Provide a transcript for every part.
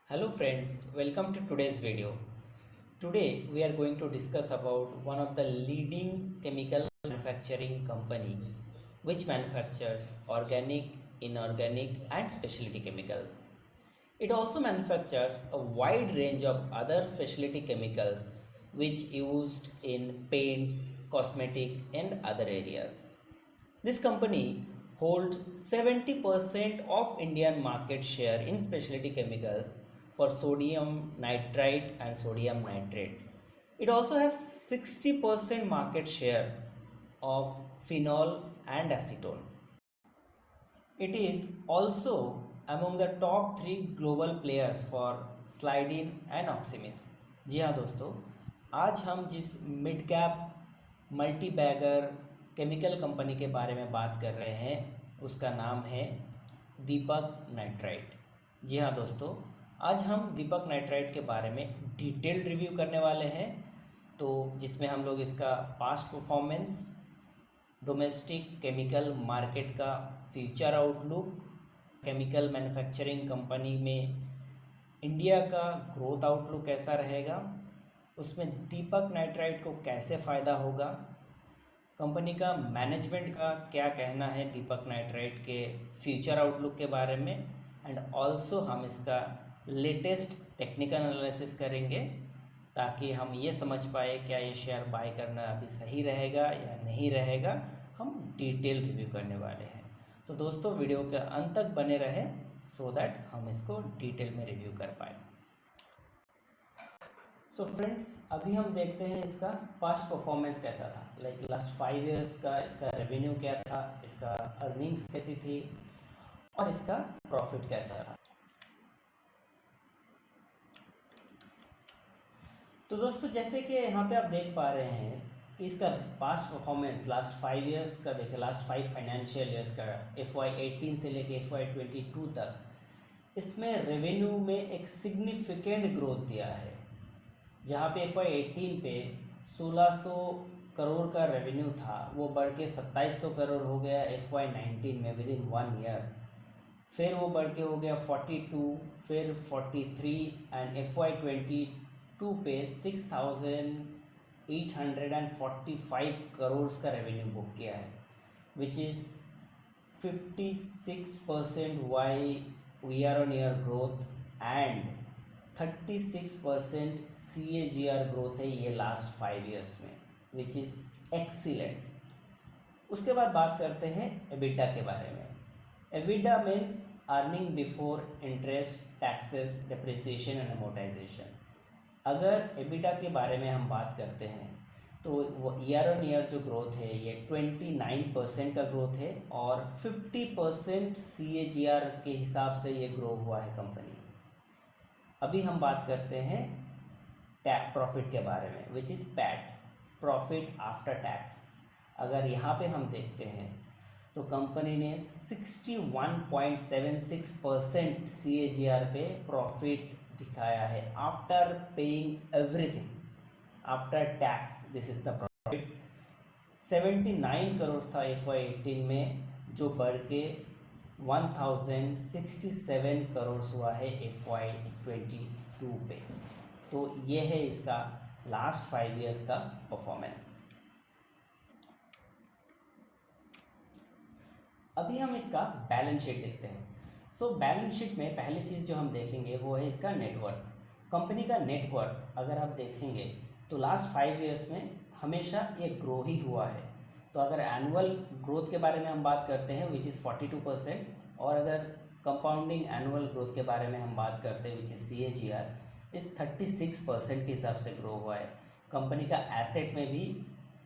Hello friends, welcome to today's video. Today we are going to discuss about one of the leading chemical manufacturing company which manufactures organic, inorganic and specialty chemicals. It also manufactures a wide range of other specialty chemicals which used in paints, cosmetic and other areas. This company holds 70% of Indian market share in specialty chemicals for sodium nitrite and sodium nitrate. It also has 60% market share of phenol and acetone. It is also among the top 3 global players for Slidin and Oximis. जी हाँ दोस्तों, आज हम जिस mid cap multi bagger chemical company के बारे में बात कर रहे हैं उसका नाम है दीपक नाइट्राइट। जी हाँ दोस्तों, आज हम दीपक नाइट्राइट के बारे में डिटेल्ड रिव्यू करने वाले हैं, तो जिसमें हम लोग इसका past performance, domestic chemical market का future outlook, chemical manufacturing company में इंडिया का ग्रोथ आउटलुक कैसा रहेगा, उसमें दीपक नाइट्राइट को कैसे फ़ायदा होगा, कंपनी का मैनेजमेंट का क्या कहना है दीपक नाइट्राइट के फ्यूचर आउटलुक के बारे में, एंड ऑल्सो हम इसका लेटेस्ट टेक्निकल एनालिसिस करेंगे ताकि हम ये समझ पाए क्या ये शेयर बाय करना अभी सही रहेगा या नहीं रहेगा। हम डिटेल रिव्यू करने वाले हैं, तो दोस्तों वीडियो के अंत तक बने रहे सो दैट हम इसको डिटेल में रिव्यू कर पाए। सो फ्रेंड्स, अभी हम देखते हैं इसका पास्ट परफॉर्मेंस कैसा था, लाइक लास्ट 5 इयर्स का इसका रेवेन्यू क्या था, इसका अर्निंग्स कैसी थी और इसका प्रॉफिट कैसा था। तो दोस्तों जैसे कि यहाँ पे आप देख पा रहे हैं कि इसका पास्ट परफॉर्मेंस लास्ट 5 इयर्स का देखें, लास्ट 5 फाइनेंशियल ईयर्स का FY18 से लेके FY22 तक, इसमें रेवेन्यू में एक सिग्निफिकेंट ग्रोथ दिया है। जहाँ पे FY18 पे 1600 करोड़ का रेवेन्यू था, वो बढ़ के 2700 करोड़ हो गया FY19 में विद इन 1 ईयर। फिर वो बढ़ के हो गया 42, फिर 43 एंड FY22 पे 6845 करोड़ का रेवेन्यू बुक किया है, which is 56% Y year on year growth and 36% CAGR growth है ये लास्ट 5 इयर्स में, विच इज़ एक्सीलेंट। उसके बाद बात करते हैं एबिटा के बारे में। EBITDA means earning before interest, taxes, depreciation and amortisation. अगर एबिटा के बारे में हम बात करते हैं तो वो ईयर ऑन ईयर जो ग्रोथ है ये 29% का ग्रोथ है और 50% CAGR के हिसाब से ये ग्रो हुआ है कंपनी। अभी हम बात करते हैं प्रॉफिट के बारे में, which is PAT, profit after tax. अगर यहाँ पे हम देखते हैं तो कंपनी ने 61.76% CAGR पे प्रॉफिट दिखाया है after paying everything, after tax. This is the profit. 79 crore था FY18 में, जो बढ़ के 1067 करोड़ हुआ है FY22 पे। तो ये है इसका लास्ट 5 इयर्स का परफॉर्मेंस। अभी हम इसका बैलेंस शीट देखते हैं। सो बैलेंस शीट में पहली चीज़ जो हम देखेंगे वो है इसका नेटवर्थ। कंपनी का नेटवर्थ अगर आप देखेंगे तो लास्ट 5 इयर्स में हमेशा ये ग्रो ही हुआ है। तो अगर एनुअल ग्रोथ के बारे में हम बात करते हैं विच इज़ 42%, और अगर कंपाउंडिंग एनुअल ग्रोथ के बारे में हम बात करते हैं विच इज़ CAGR, इस 36% के हिसाब से ग्रो हुआ है। कंपनी का एसेट में भी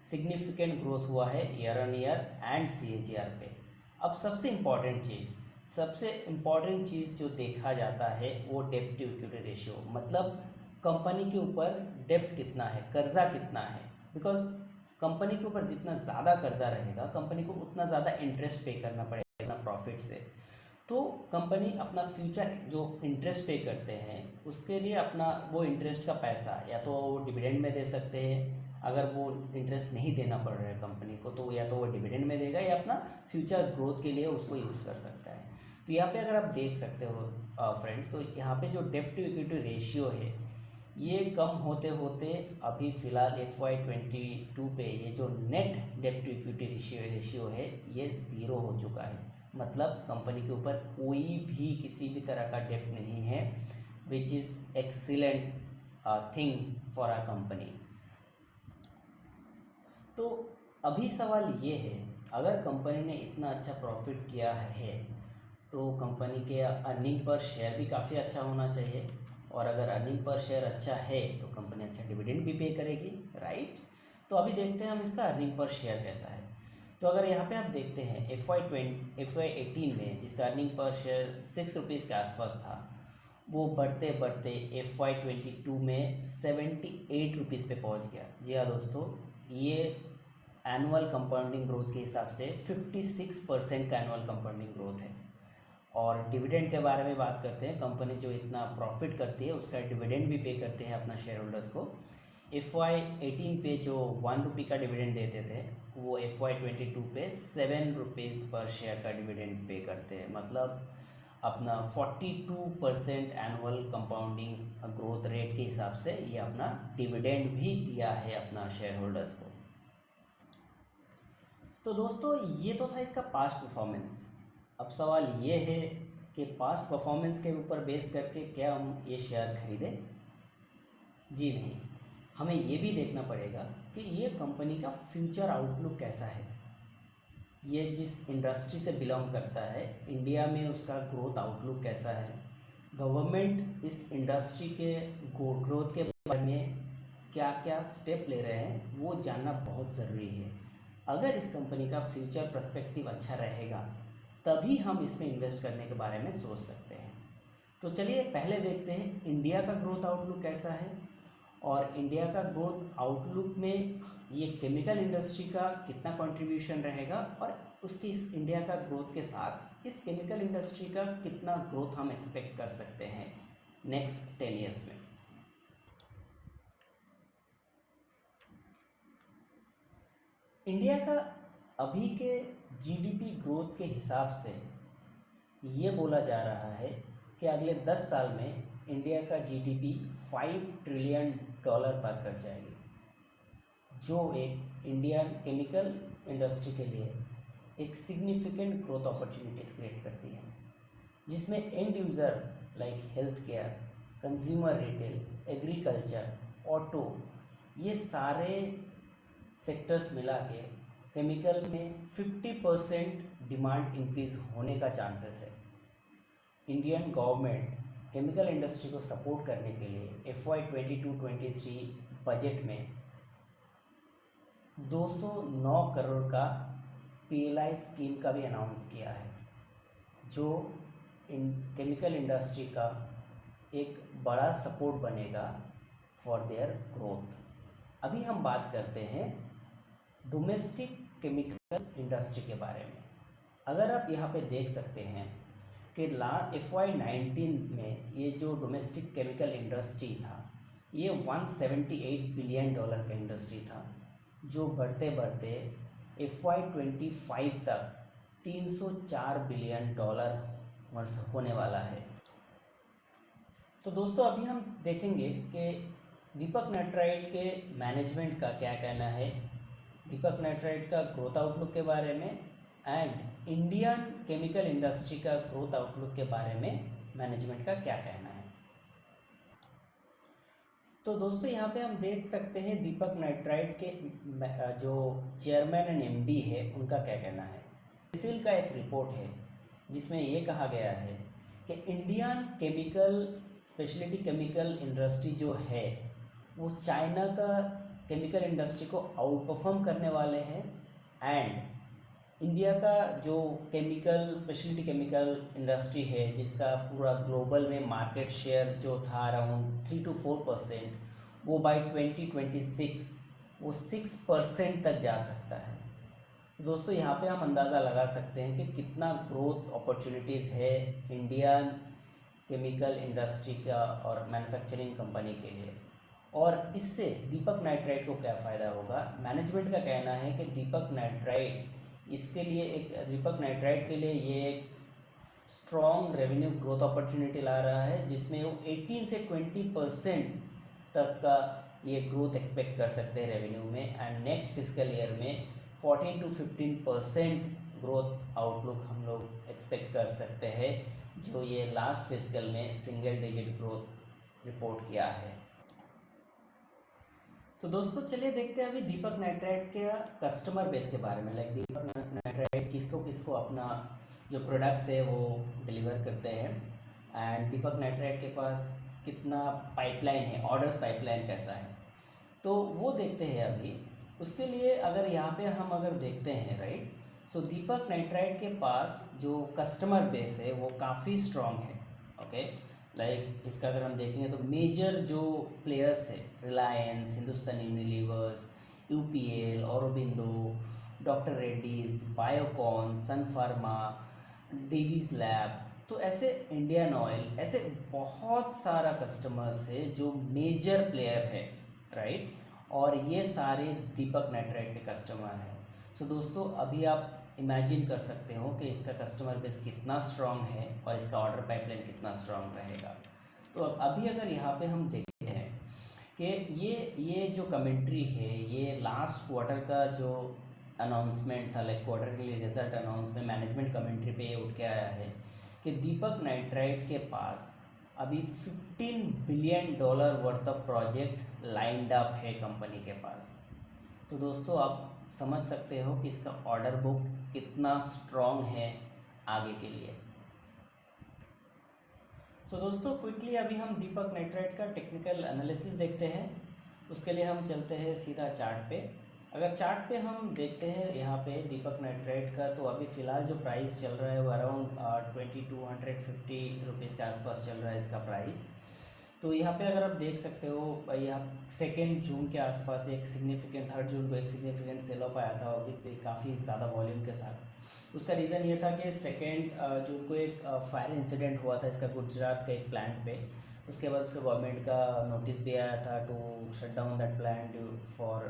सिग्निफिकेंट ग्रोथ हुआ है year on year and CAGR पे। अब सबसे इम्पॉर्टेंट चीज़ जो देखा जाता है वो डेब्ट टू इक्विटी रेशियो, मतलब कंपनी के ऊपर डेब्ट कितना है, कर्जा कितना है। बिकॉज कंपनी के ऊपर जितना ज़्यादा कर्जा रहेगा कंपनी को उतना ज़्यादा इंटरेस्ट पे करना पड़ेगा अपना प्रॉफिट से। तो कंपनी अपना फ्यूचर जो इंटरेस्ट पे करते हैं उसके लिए अपना वो इंटरेस्ट का पैसा या तो वो डिविडेंड में दे सकते हैं, अगर वो इंटरेस्ट नहीं देना पड़ रहा है कंपनी को तो या तो वो डिविडेंड में देगा या अपना फ्यूचर ग्रोथ के लिए उसको यूज़ कर सकता है। तो तो यहाँ पे अगर आप देख सकते हो फ्रेंड्स, तो यहाँ पे जो डेब्ट टू इक्विटी रेशियो है ये कम होते होते अभी फ़िलहाल FY22 पे ये जो नेट डेब्ट टू इक्विटी रेशियो है ये ज़ीरो हो चुका है। मतलब कंपनी के ऊपर कोई भी किसी भी तरह का डेब्ट नहीं है, which is excellent thing for a company. तो अभी सवाल ये है, अगर कंपनी ने इतना अच्छा प्रॉफिट किया है तो कंपनी के अर्निंग पर शेयर भी काफ़ी अच्छा होना चाहिए, और अगर अर्निंग पर शेयर अच्छा है तो कंपनी अच्छा डिविडेंड भी पे करेगी, राइट। तो अभी देखते हैं हम इसका अर्निंग पर शेयर कैसा है। तो अगर यहाँ पे आप देखते हैं FY18 में जिसका अर्निंग पर शेयर 6 रुपीज़ के आसपास था, वो बढ़ते बढ़ते FY22 में 78 रुपीज़ पे पहुँच गया। जी हाँ दोस्तों, ये एनुअल कंपाउंडिंग ग्रोथ के हिसाब से 56% का एनुअल कंपाउंडिंग ग्रोथ है। और डिविडेंड के बारे में बात करते हैं, कंपनी जो इतना प्रॉफिट करती है उसका डिविडेंड भी पे करते हैं अपना शेयर होल्डर्स को। FY18 पे जो 1 रुपये का डिविडेंड देते थे, वो FY22 पे 7 रुपीज़ पर शेयर का डिविडेंड पे करते हैं। मतलब अपना 42% एनुअल कंपाउंडिंग ग्रोथ रेट के हिसाब से ये अपना डिविडेंड भी दिया है अपना शेयर होल्डर्स को। तो दोस्तों ये तो था इसका पास्ट परफॉर्मेंस। अब सवाल ये है कि पास्ट परफॉर्मेंस के ऊपर बेस करके क्या हम ये शेयर खरीदें? जी नहीं, हमें ये भी देखना पड़ेगा कि ये कंपनी का फ्यूचर आउटलुक कैसा है। ये जिस इंडस्ट्री से बिलोंग करता है, इंडिया में उसका ग्रोथ आउटलुक कैसा है, गवर्नमेंट इस इंडस्ट्री के ग्रोथ के बारे में क्या क्या स्टेप ले रहे हैं वो जानना बहुत ज़रूरी है। अगर इस कंपनी का फ्यूचर पर्सपेक्टिव अच्छा रहेगा तभी हम इसमें इन्वेस्ट करने के बारे में सोच सकते हैं। तो चलिए पहले देखते हैं इंडिया का ग्रोथ आउटलुक कैसा है, और इंडिया का ग्रोथ आउटलुक में ये केमिकल इंडस्ट्री का कितना कंट्रीब्यूशन रहेगा, और उसके इस इंडिया का ग्रोथ के साथ इस केमिकल इंडस्ट्री का कितना ग्रोथ हम एक्सपेक्ट कर सकते हैं नेक्स्ट 10 ईयर्स में। इंडिया का अभी के जीडीपी ग्रोथ के हिसाब से ये बोला जा रहा है कि अगले 10 साल में इंडिया का जीडीपी $5 ट्रिलियन पार कर जाएगी, जो एक इंडियन केमिकल इंडस्ट्री के लिए एक सिग्निफिकेंट ग्रोथ अपॉर्चुनिटीज़ क्रिएट करती है, जिसमें end user like health care, consumer retail, agriculture, auto, ये सारे सेक्टर्स मिला के केमिकल में 50% डिमांड इंक्रीज़ होने का चांसेस है। इंडियन गवर्नमेंट केमिकल इंडस्ट्री को सपोर्ट करने के लिए FY22-23 बजट में 209 करोड़ का PLI स्कीम का भी अनाउंस किया है, जो केमिकल इंडस्ट्री का एक बड़ा सपोर्ट बनेगा फॉर देयर ग्रोथ। अभी हम बात करते हैं डोमेस्टिक केमिकल इंडस्ट्री के बारे में। अगर आप यहाँ पे देख सकते हैं कि FY19 में ये जो डोमेस्टिक केमिकल इंडस्ट्री था, ये $178 बिलियन का इंडस्ट्री था, जो बढ़ते बढ़ते FY25 तक $304 बिलियन होने वाला है। तो दोस्तों अभी हम देखेंगे कि दीपक नाइट्राइट के मैनेजमेंट का क्या कहना है, दीपक नाइट्राइट का ग्रोथ आउटलुक के बारे में, एंड इंडियन केमिकल इंडस्ट्री का ग्रोथ आउटलुक के बारे में मैनेजमेंट का क्या कहना है। तो दोस्तों यहाँ पे हम देख सकते हैं दीपक नाइट्राइट के जो चेयरमैन एंड MD है उनका क्या कहना है। CRISIL का एक रिपोर्ट है जिसमें ये कहा गया है कि Indian chemical speciality chemical industry जो है वो चाइना का केमिकल इंडस्ट्री को आउट परफॉर्म करने वाले हैं, एंड इंडिया का जो केमिकल स्पेशलिटी केमिकल इंडस्ट्री है जिसका पूरा ग्लोबल में मार्केट शेयर जो था अराउंड 3 to 4%, वो बाय 2026 वो 6% तक जा सकता है। तो दोस्तों यहाँ पे हम अंदाज़ा लगा सकते हैं कि कितना ग्रोथ अपॉर्चुनिटीज़ है इंडियन केमिकल इंडस्ट्री का और मैन्युफैक्चरिंग कंपनी के लिए, और इससे दीपक नाइट्राइट को क्या फ़ायदा होगा। मैनेजमेंट का कहना है कि दीपक नाइट्राइट के लिए ये एक स्ट्रॉन्ग रेवेन्यू ग्रोथ अपॉर्चुनिटी ला रहा है, जिसमें वो 18 से 20% तक का ये ग्रोथ एक्सपेक्ट कर सकते हैं रेवेन्यू में। एंड नेक्स्ट फिजिकल ईयर में 14 to 15% ग्रोथ आउटलुक हम लोग एक्सपेक्ट कर सकते हैं, जो ये लास्ट फिजिकल में सिंगल डिजिट ग्रोथ रिपोर्ट किया है। तो दोस्तों चलिए देखते हैं अभी दीपक नाइट्राइट के कस्टमर बेस के बारे में। लाइक दीपक नाइट्राइट किसको किसको अपना जो प्रोडक्ट्स है वो डिलीवर करते हैं, एंड दीपक नाइट्राइट के पास कितना पाइपलाइन है, ऑर्डर्स पाइपलाइन कैसा है, तो वो देखते हैं अभी। उसके लिए अगर यहाँ पे हम अगर देखते हैं राइट, सो दीपक नाइट्राइट के पास जो कस्टमर बेस है वो काफ़ी स्ट्रॉन्ग है। ओके, लाइक इसका अगर हम देखेंगे तो मेजर जो प्लेयर्स है, Reliance, Hindustan Unilevers, UPL, Aurobindo, doctor Reddy's, Biocon, Sun Pharma, Divi's lab, तो ऐसे इंडियन ऑयल, ऐसे बहुत सारा कस्टमर्स है जो मेजर प्लेयर है राइट, और ये सारे दीपक नाइट्राइट के कस्टमर हैं। सो दोस्तों अभी आप इमेजिन कर सकते हो कि इसका कस्टमर बेस कितना स्ट्रांग है और इसका ऑर्डर पाइपलाइन कितना स्ट्रांग रहेगा। तो अब अभी अगर यहाँ पे हम देखते हैं कि ये जो कमेंट्री है, ये लास्ट क्वार्टर का जो अनाउंसमेंट था, लाइक क्वार्टर के लिए रिजल्ट अनाउंसमेंट मैनेजमेंट कमेंट्री पे ये उठ के आया है कि दीपक नाइट्राइट के पास अभी $15 billion worth of project lined up है कंपनी के पास। तो दोस्तों आप समझ सकते हो कि इसका ऑर्डर बुक कितना स्ट्रॉन्ग है आगे के लिए। तो दोस्तों क्विकली अभी हम दीपक नाइट्राइट का टेक्निकल एनालिसिस देखते हैं। उसके लिए हम चलते हैं सीधा चार्ट पे। अगर चार्ट पे हम देखते हैं यहाँ पे दीपक नाइट्राइट का, तो अभी फ़िलहाल जो प्राइस चल रहा है वो अराउंड 2250 रुपीज़ के आसपास चल रहा है इसका प्राइस। तो यहाँ पे अगर आप देख सकते हो, यहाँ 2 जून के आसपास एक सिग्निफिकेंट, 3 जून को एक सिग्निफिकेंट सेल ऑफ आया था, और भी काफ़ी ज़्यादा वॉल्यूम के साथ। उसका रीज़न ये था कि 2 जून को एक फायर इंसिडेंट हुआ था इसका गुजरात के एक प्लांट पे। उसके बाद उसका गवर्नमेंट का नोटिस भी आया था to shut down that plant for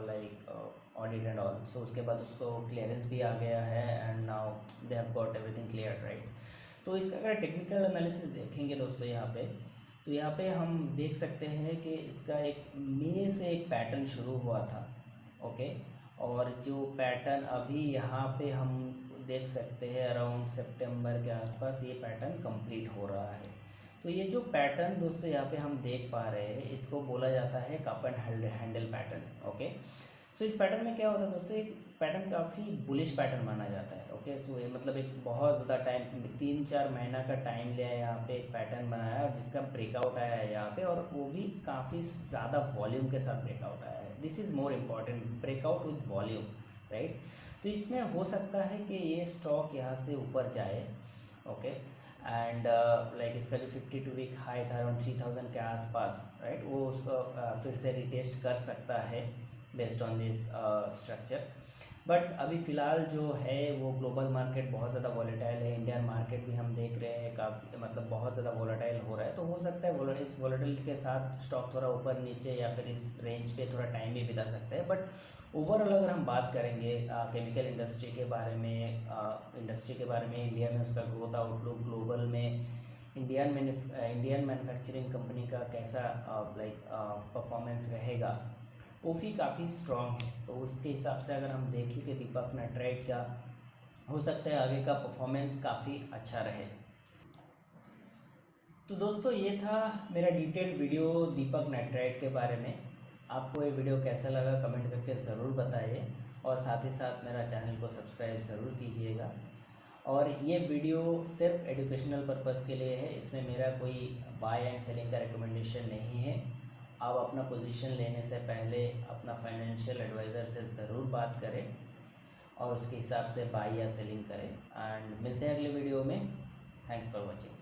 like audit and all. So उसके बाद उसको क्लियरेंस भी आ गया है, and now they have got everything clear right. तो इसका अगर टेक्निकल एनालिसिस देखेंगे दोस्तों यहाँ पे, तो यहाँ पे हम देख सकते हैं कि इसका एक मई से एक पैटर्न शुरू हुआ था। ओके, और जो पैटर्न अभी यहाँ पे हम देख सकते हैं अराउंड सितंबर के आसपास ये पैटर्न कंप्लीट हो रहा है। तो ये जो पैटर्न दोस्तों यहाँ पे हम देख पा रहे हैं, इसको बोला जाता है cup and handle pattern. Okay, so इस पैटर्न में क्या होता है दोस्तों, एक पैटर्न काफ़ी बुलिश पैटर्न माना जाता है। ओके, सो ये मतलब एक बहुत ज़्यादा टाइम, 3-4 महीना का टाइम लिया है यहाँ पे एक पैटर्न बनाया है, और जिसका ब्रेकआउट आया है यहाँ पे, और वो भी काफ़ी ज़्यादा वॉल्यूम के साथ ब्रेकआउट आया है। This is more important, breakout with volume right. तो इसमें हो सकता है कि ये स्टॉक यहाँ से ऊपर जाए। ओके, एंड लाइक इसका जो 52 वीक हाई था अराउंड 3000 के आसपास राइट, वो उसको फिर से रिटेस्ट कर सकता है based on this structure. But अभी फ़िलहाल जो है वो ग्लोबल मार्केट बहुत ज़्यादा वॉलेटाइल है, इंडियन मार्केट भी हम देख रहे हैं काफ़ी मतलब बहुत ज़्यादा वॉलेटाइल हो रहा है। तो हो सकता है इस वॉलेटिलिटी के साथ स्टॉक थोड़ा ऊपर नीचे या फिर इस रेंज पे थोड़ा टाइम भी बिता सकता है। बट ओवरऑल अगर हम बात करेंगे केमिकल इंडस्ट्री के बारे में, इंडिया में उसका ग्रोथ आउटलुक, ग्लोबल में इंडियन मैन्युफैक्चरिंग कंपनी का कैसा लाइक परफॉर्मेंस रहेगा, वो भी काफ़ी स्ट्रॉन्ग है। तो उसके हिसाब से अगर हम देखें कि दीपक नाइट्राइट का हो सकता है आगे का परफॉर्मेंस काफ़ी अच्छा रहे। तो दोस्तों ये था मेरा डिटेल्ड वीडियो दीपक नाइट्राइट के बारे में। आपको ये वीडियो कैसा लगा कमेंट करके ज़रूर बताइए, और साथ ही साथ मेरा चैनल को सब्सक्राइब ज़रूर कीजिएगा। और ये वीडियो सिर्फ एजुकेशनल पर्पस के लिए है, इसमें मेरा कोई बाय एंड सेलिंग का रिकमेंडेशन नहीं है। आप अपना पोजीशन लेने से पहले अपना फाइनेंशियल एडवाइज़र से ज़रूर बात करें और उसके हिसाब से बाय या सेलिंग करें। एंड मिलते हैं अगले वीडियो में। Thanks for watching.